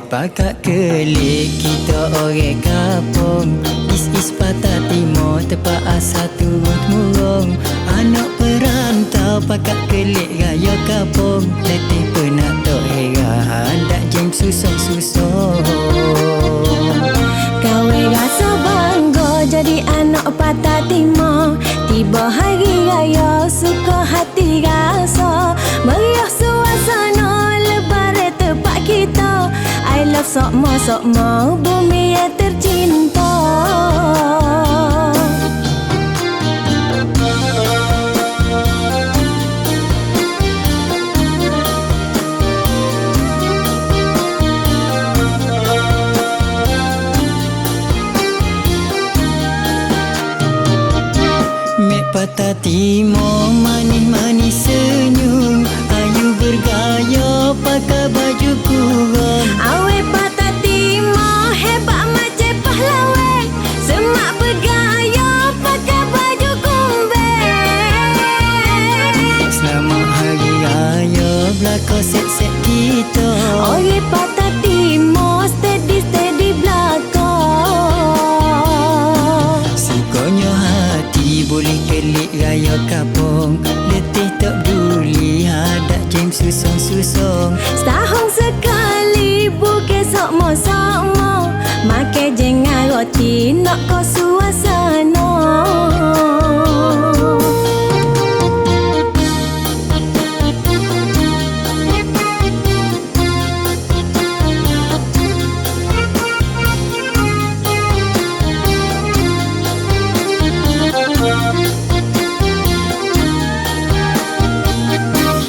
pakak kelik kita orang kampung. This is Patah Timur, tempat asal turun-temurun. Anak perantau pakak kelik raya kampung. Letih penat tok heran, dak jem susung-susung. Kawe rasa bangga jadi anak Patah Timur. Tiba hari raya suka hati rasa, meriah suasana lebaran tempat kita. I love sokmo-sokmo bumi yang tercinta. Patah Timur manis-manis senyum, ayu bergaya pakai baju kurung. Awe Patah Timur hebat macam pahlawan, semak bergaya pakai baju kumbang. Selamat hari raya belakang set-set kita. Orang Patah Timur steady belakang. Sukanya hati boleh kelik raya kampung. Letih tak peduli hadak jem susung-susung. Setahun sekali bukan sokmo-sokmo, makan jengan roti nak kau suasana.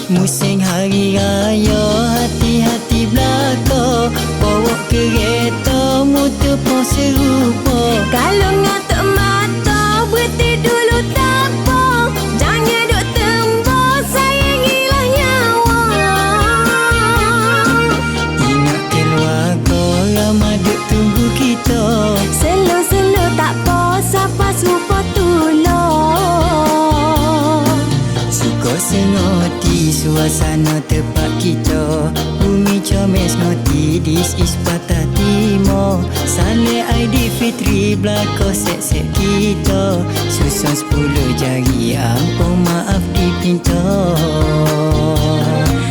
Musim hari raya hati-hati belakang. Bawa kereta motor pun serupa. Kalau ngatuk mata berhenti dulu tak apa, jangan duk tembak sayangilah nyawa. Ingat keluarga ramai duk tunggu kita. Selo-selo tak apa, siapa serupa tolong. Suka sengoti suasana tempat kita. Bumi comel senoti, this is Patah Timur. Saleh Aidilfitri belakang set-set kita. Susun 10 jari ampun maaf dipinta.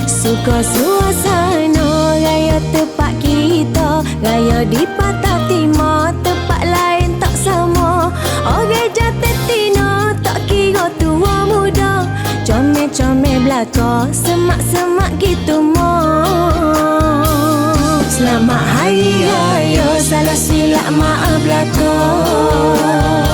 Suka suasana raya tempat kita. Raya di Patah Timur, tempat lain tak sama. Orang Jatitina tak kira tua muda, comel-comel belakang, semak-semak gitu mau. Selamat Hari Raya, salah silap maaf belakang.